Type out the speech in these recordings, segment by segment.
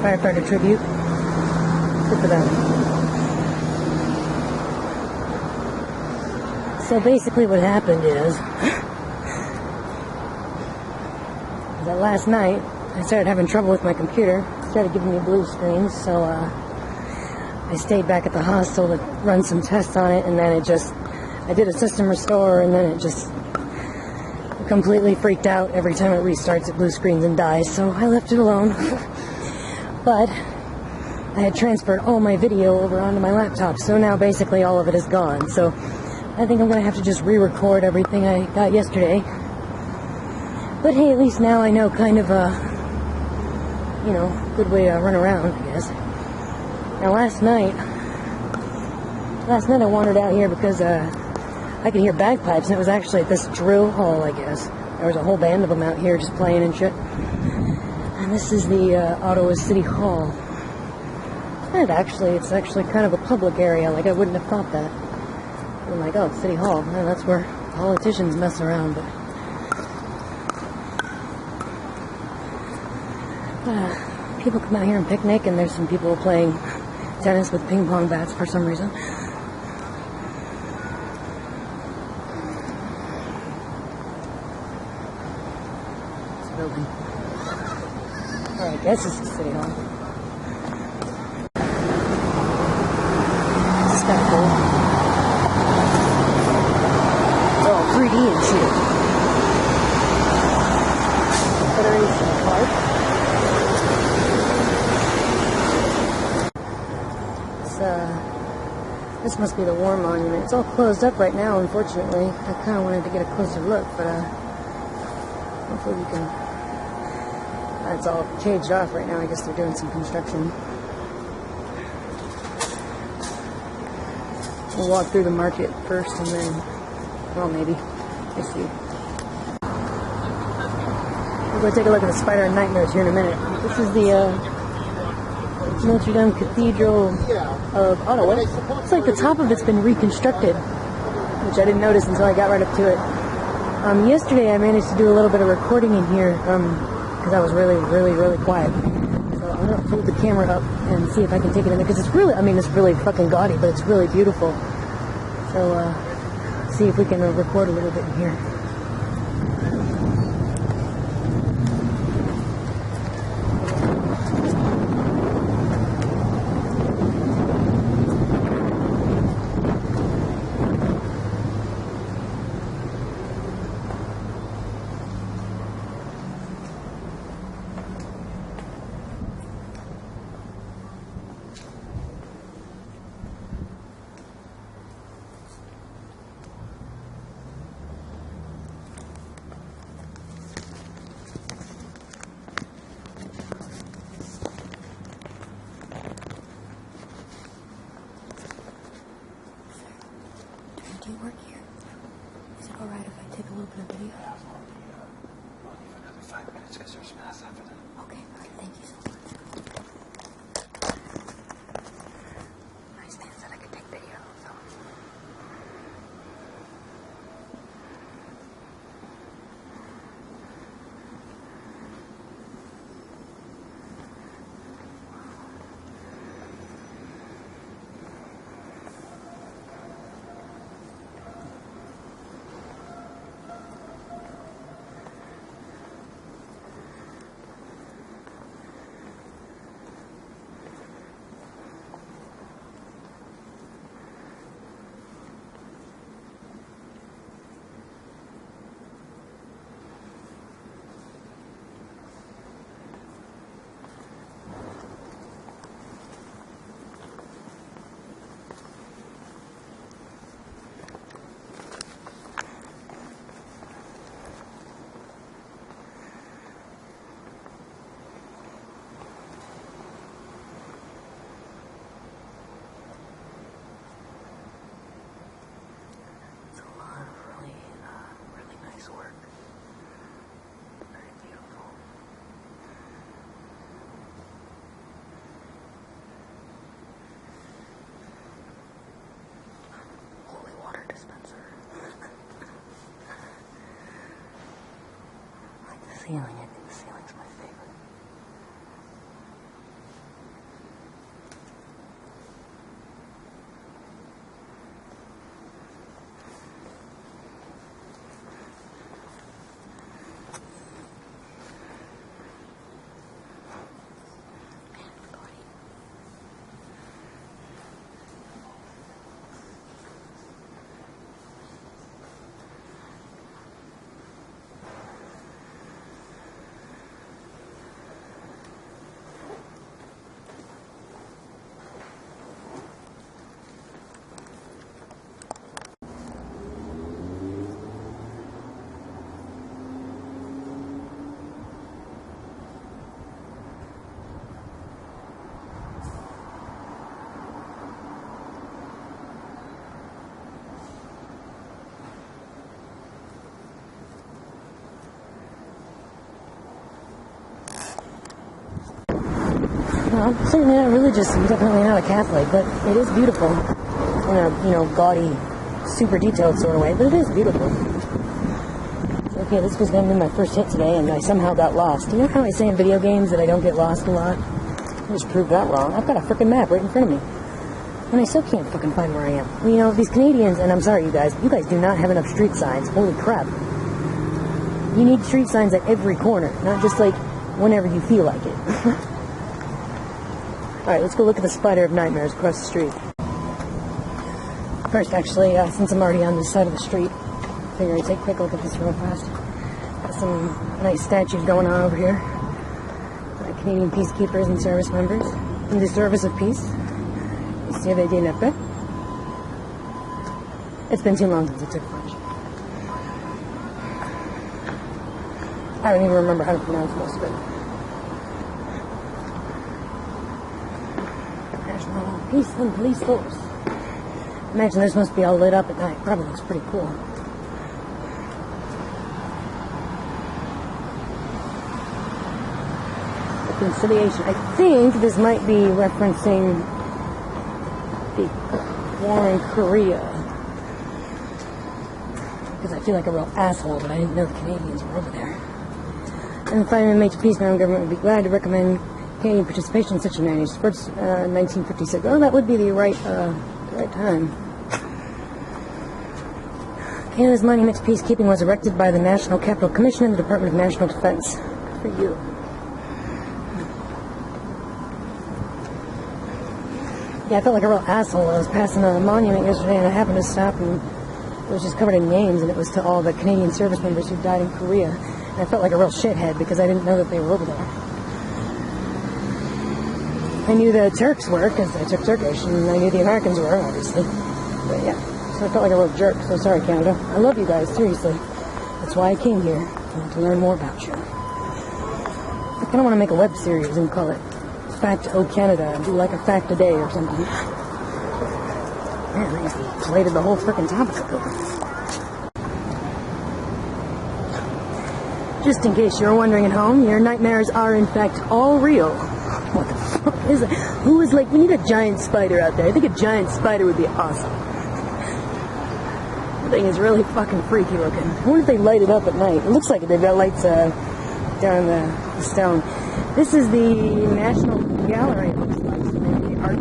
firefighter tribute. Good for them. So basically what happened is that last night I started having trouble with my computer. It started giving me blue screens, so I stayed back at the hostel to run some tests on it, and then I did a system restore, and then it just completely freaked out. Every time it restarts, it blue screens and dies, so I left it alone. But I had transferred all my video over onto my laptop, so now basically all of it is gone. So I think I'm going to have to just re-record everything I got yesterday. But hey, at least now I know kind of good way to run around, I guess. Now last night I wandered out here because I could hear bagpipes, and it was actually at this drill hall, I guess. There was a whole band of them out here just playing and shit. And this is the Ottawa City Hall. And it's actually kind of a public area. Like, I wouldn't have thought that. I'm like, oh, City Hall. Man, that's where politicians mess around, but people come out here and picnic, and there's some people playing tennis with ping pong bats for some reason. It's a building. Alright, I guess this is City Hall. This is kind of cool. It's all 3D and shit. Federation Park. This must be the War Monument. It's all closed up right now, unfortunately. I kind of wanted to get a closer look, but hopefully we can... it's all caged off right now. I guess they're doing some construction. We'll walk through the market first, and then... well, maybe. We'll see. We'll go take a look at the Spider and Nightmares here in a minute. This is the Notre Dame Cathedral of Ottawa. It's like the top of it's been reconstructed, which I didn't notice until I got right up to it. Yesterday I managed to do a little bit of recording in here because I was really quiet. So I'm going to hold the camera up and see if I can take it in there, because it's really, it's really fucking gaudy, but it's really beautiful. So see if we can record a little bit in here. Do you work here? Is it alright if I take a little bit of video? Yeah, we'll leave another 5 minutes because there's mass after that. Okay, alright, thank you so much. Nice man said I could take video, so... ceiling. I think the ceiling's my favorite. No, I'm certainly not religious. I'm definitely not a Catholic, but it is beautiful in a, gaudy, super detailed sort of way, but it is beautiful. Okay, this was going to be my first hit today, and I somehow got lost. You know how I say in video games that I don't get lost a lot? I just proved that wrong. I've got a freaking map right in front of me. And I still can't fucking find where I am. Well, these Canadians, and I'm sorry you guys do not have enough street signs. Holy crap. You need street signs at every corner, not just like whenever you feel like it. Alright, let's go look at the Spider of Nightmares across the street. First, actually, since I'm already on this side of the street, I figure I'd take a quick look at this real fast. Got some nice statues going on over here. Canadian peacekeepers and service members in the service of peace. It's been too long since I took French. I don't even remember how to pronounce most of it. National Peace and Police Force. Imagine this must be all lit up at night. Probably looks pretty cool. Reconciliation. I think this might be referencing the war in Korea. Because I feel like a real asshole, but I didn't know the Canadians were over there. And finally, the major peace now government would be glad to recommend Canadian participation in such a managed sports 1956. Oh, that would be the right time. Canada's monument to peacekeeping was erected by the National Capital Commission and the Department of National Defense. Good for you. Yeah, I felt like a real asshole when I was passing a monument yesterday, and I happened to stop, and it was just covered in names, and it was to all the Canadian service members who died in Korea. And I felt like a real shithead because I didn't know that they were over there. I knew the Turks were because I took Turkish, and I knew the Americans were, obviously. But yeah, so I felt like a real jerk. So sorry, Canada. I love you guys, seriously. That's why I came here, to learn more about you. I kind of want to make a web series and call it Fact O Canada, and do like a fact a day or something. Man, I just plated the whole frickin' topic up. Just in case you're wondering at home, your nightmares are in fact all real. What the fuck is it? Who is like, we need a giant spider out there. I think a giant spider would be awesome. The thing is really fucking freaky looking. I wonder if they light it up at night. It looks like they've got lights down the stone. This is the National Gallery, it looks like. The art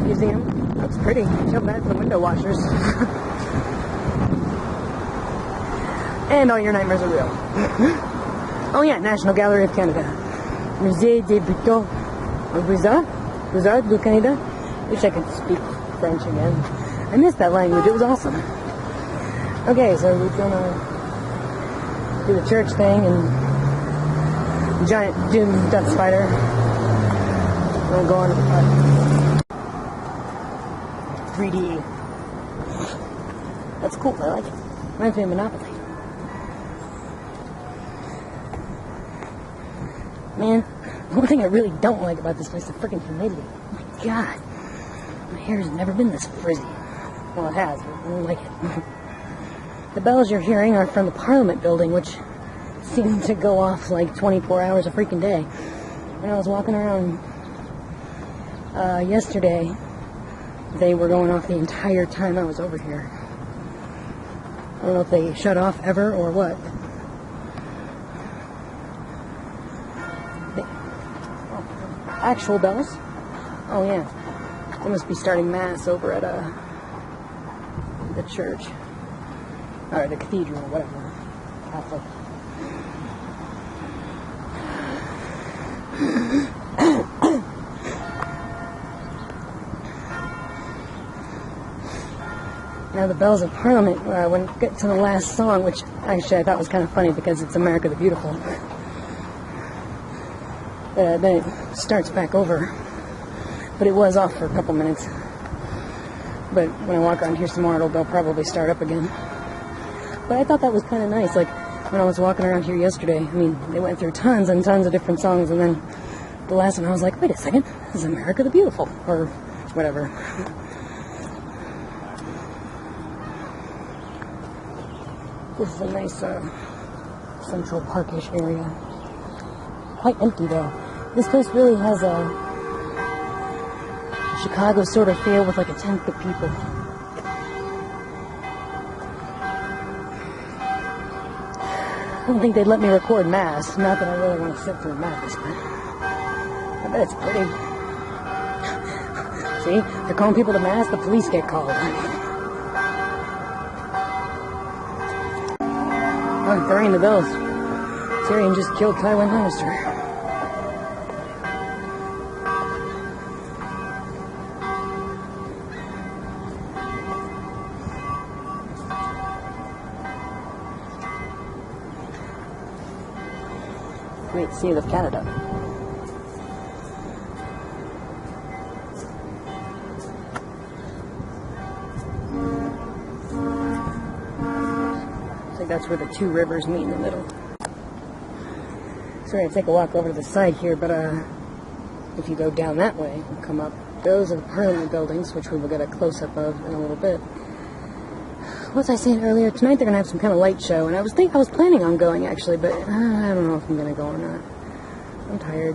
museum. Looks pretty. Too bad for the window washers. And all your nightmares are real. Oh yeah, National Gallery of Canada. Musée des Beaux-Arts du Canada. Wish I could speak French again. I missed that language, it was awesome. Okay, so we're gonna do the church thing and giant doom death spider. We'll go on to the 3D. That's cool, I like it. Reminds me of Monopoly. Man, one thing I really don't like about this place is the freaking humidity. Oh my god. My hair has never been this frizzy. Well, it has, but I don't like it. The bells you're hearing are from the Parliament building, which seem to go off like 24 hours a freaking day. When I was walking around yesterday, they were going off the entire time I was over here. I don't know if they shut off ever or what. Actual bells? Oh yeah. They must be starting mass over at the church. Or the cathedral, whatever. Catholic. Now the bells of Parliament, when we get to the last song, which actually I thought was kind of funny because it's America the Beautiful. Then it starts back over. But it was off for a couple minutes. But when I walk around here some more, they'll probably start up again. But I thought that was kind of nice. Like, when I was walking around here yesterday, I mean, they went through tons and tons of different songs, and then the last one I was like, wait a second, this is America the Beautiful, or whatever. This is a nice Central Parkish area. Quite empty though. This place really has a Chicago sort of feel with like a tenth of people. I don't think they'd let me record mass. Not that I really want to sit for a mass, but I bet it's pretty. See? They're calling people to mass, the police get called. Oh, they're ringing the bells. Syrian just killed Taiwan minister. Great Seal of Canada. Looks like that's where the two rivers meet in the middle. So we're going to take a walk over to the side here, but if you go down that way and come up, those are the Parliament buildings, which we will get a close-up of in a little bit. What was I saying earlier? Tonight they're going to have some kind of light show, and I was planning on going, actually, but I don't know if I'm going to go or not. I'm tired.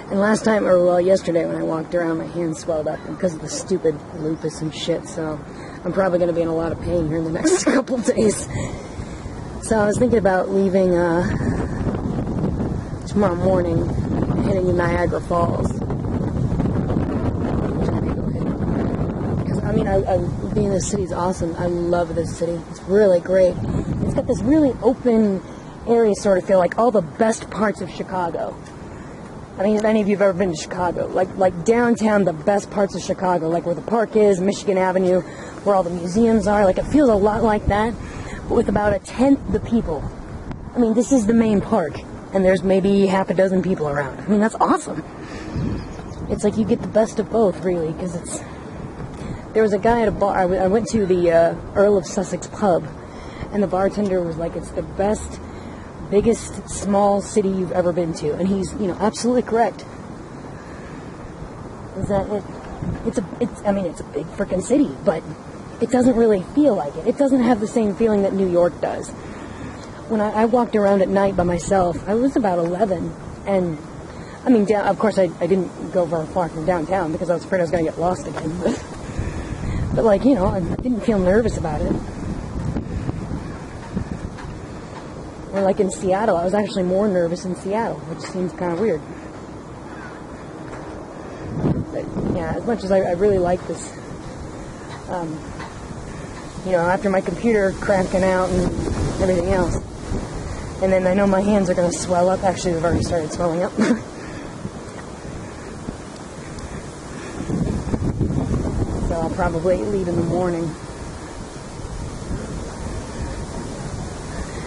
And last time, or well, yesterday when I walked around, my hands swelled up because of the stupid lupus and shit, so I'm probably going to be in a lot of pain here in the next couple days. So I was thinking about leaving tomorrow morning, heading to Niagara Falls. I mean, being in this city is awesome. I love this city. It's really great. It's got this really open area sort of feel, like all the best parts of Chicago. I mean, if any of you have ever been to Chicago, like downtown, the best parts of Chicago, like where the park is, Michigan Avenue, where all the museums are, like it feels a lot like that, but with about a tenth the people. I mean, this is the main park, and there's maybe half a dozen people around. I mean, that's awesome. It's like you get the best of both, really, because it's... There was a guy at a bar. I went to the Earl of Sussex pub, and the bartender was like, "It's the best, biggest small city you've ever been to," and he's, absolutely correct. Is that it? It's a big freaking city, but it doesn't really feel like it. It doesn't have the same feeling that New York does. When I walked around at night by myself, I was about 11, and I mean, of course, I didn't go very far from downtown because I was afraid I was going to get lost again. But I didn't feel nervous about it. Or like in Seattle, I was actually more nervous in Seattle, which seems kind of weird. But yeah, as much as I really like this, after my computer cracking out and everything else, and then I know my hands are going to swell up. Actually, they've already started swelling up. I'll probably leave in the morning.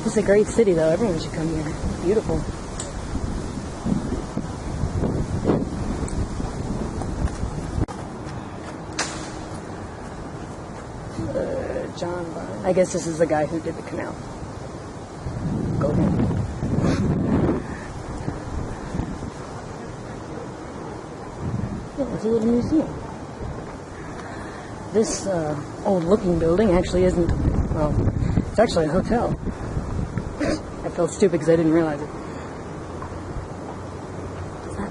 It's a great city, though. Everyone should come here. It's beautiful. John Barnes. I guess this is the guy who did the canal. Go ahead. Yeah, it's a little museum. This old-looking building actually isn't, well, it's actually a hotel. I felt stupid because I didn't realize it. What's that?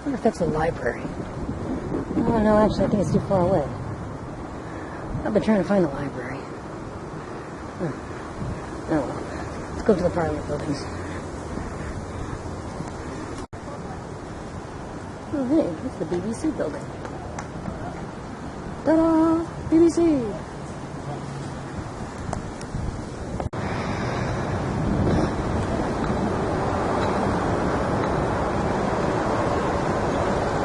I wonder if that's a library. Oh, no, actually, I think it's too far away. I've been trying to find the library. Oh, well. Let's go to the Parliament buildings. Oh, hey, it's the BBC building. Ta-da! BBC!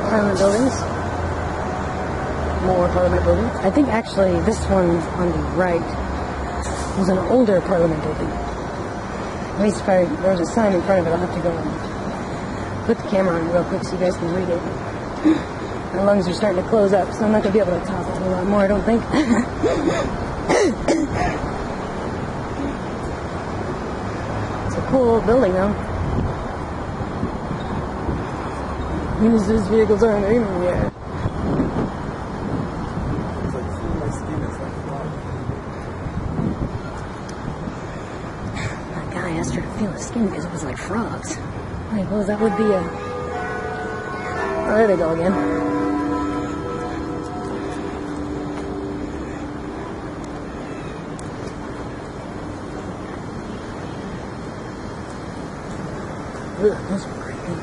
Parliament buildings. More Parliament buildings. I think actually this one on the right was an older Parliament building. At least if there was a sign in front of it, I'll have to go and put the camera on real quick so you guys can read it. My lungs are starting to close up, so I'm not going to be able to talk a whole lot more, I don't think. It's a cool old building, though. These vehicles aren't aiming yet. feel the skin because it was like frogs. I suppose that would be a... Oh, there they go again. Ugh, those are creepy.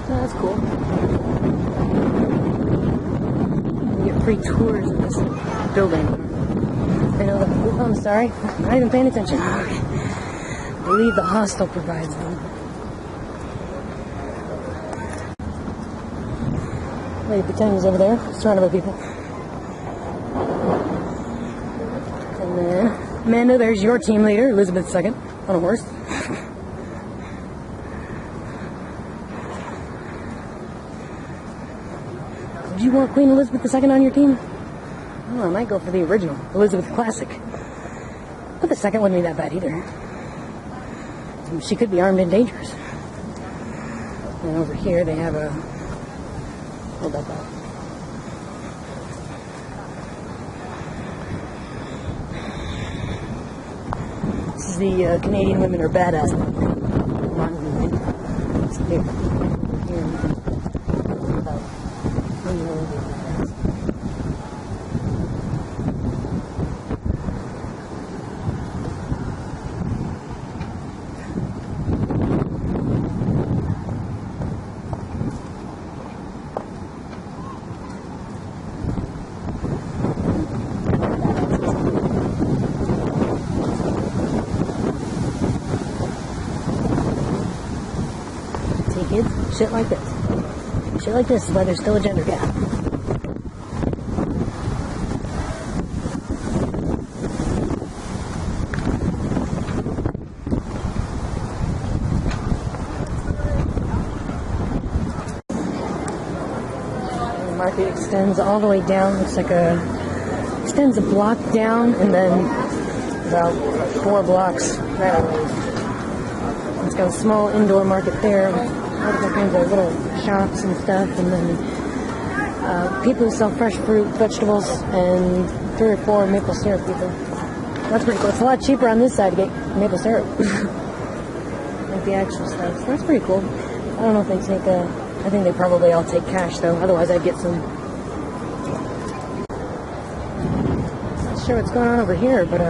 That's cool. You get free tours of this building. I know that. Oh, I'm sorry. I'm not even paying attention. I believe the hostel provides them. Lady pretending is over there, surrounded by people. And then, Amanda, there's your team leader, Elizabeth II, on a horse. Would you want Queen Elizabeth II on your team? Oh, I might go for the original, Elizabeth Classic. But the second wouldn't be that bad either. She could be armed and dangerous. And over here they have a... Hold that back. This is the Canadian Women Are Badass monument. It's here. Here. About women are badass. See, kids? Shit like this. Shit like this is why there's still a gender gap. The market extends all the way down. Looks like extends a block down and then about 4 blocks that way. It's got a small indoor market there with all kinds of little shops and stuff, and then people who sell fresh fruit, vegetables, and 3 or 4 maple syrup people. That's pretty cool. It's a lot cheaper on this side to get maple syrup. Like the actual stuff. So that's pretty cool. I don't know if they take I think they probably all take cash though, otherwise I'd get some. Not sure what's going on over here, but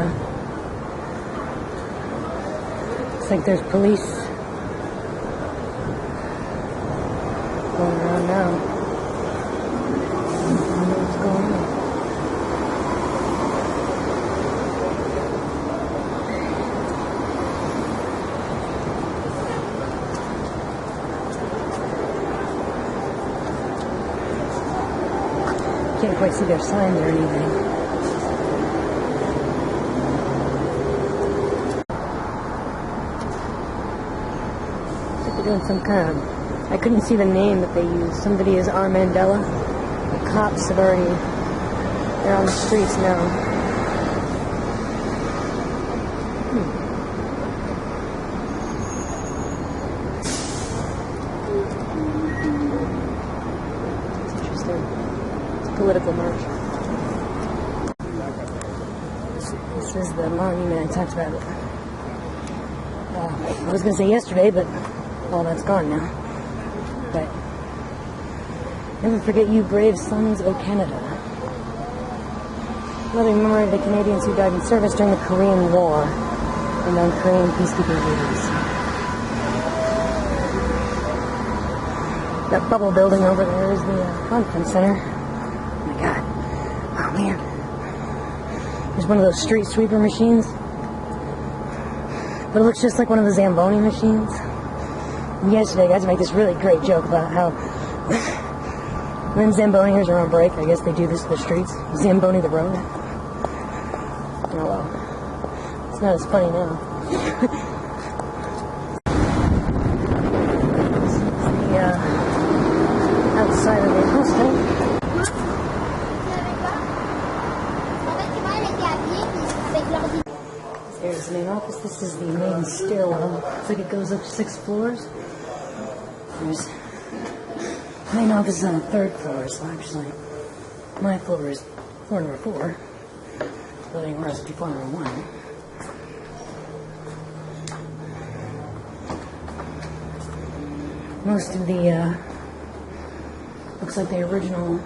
looks like there's police going around now. I don't know what's going on. Can't quite see their signs or anything. Doing some kind of... I couldn't see the name that they used. Somebody is R. Mandela. The cops have already... They're on the streets now. It's interesting. It's a political march. This is the monument I talked about. I was going to say yesterday, but... Well, that's gone now. But never forget you brave sons of Canada. Loving memory of the Canadians who died in service during the Korean War and on Korean peacekeeping duties. That bubble building over there is the conference center. Oh my god. Oh man. There's one of those street sweeper machines. But it looks just like one of the Zamboni machines. Yesterday, I got to make this really great joke about how when Zamboniers are on break, I guess they do this to the streets. Zamboni the road. Oh well. It's not as funny now. This is the outside of the hostel. is the main stairwell. Looks like it goes up 6 floors. There's main office is on the 3rd floor, so actually my floor is floor number 4. Building where else would be floor number 1. Most of the looks like the original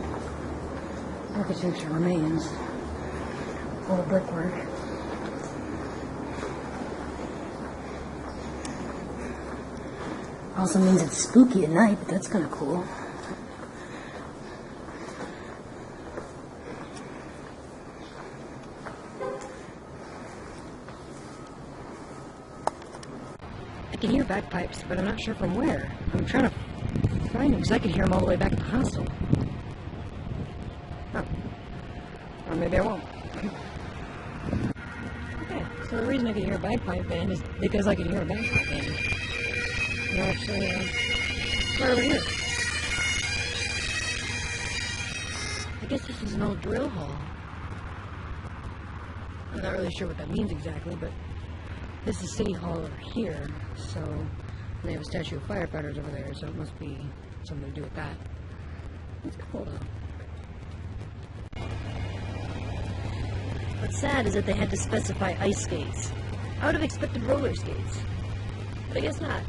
architecture remains. All brickwork. Also means it's spooky at night, but that's kind of cool. I can hear bagpipes, but I'm not sure from where. I'm trying to find them because I can hear them all the way back at the hostel. Oh. Or maybe I won't. Okay, so the reason I could hear a bagpipe band is because I could hear a bagpipe band. And actually, right over here. I guess this is an old drill hall. I'm not really sure what that means exactly, but this is City Hall over here, so they have a statue of firefighters over there, so it must be something to do with that. It's cool though. What's sad is that they had to specify ice skates. I would have expected roller skates, but I guess not.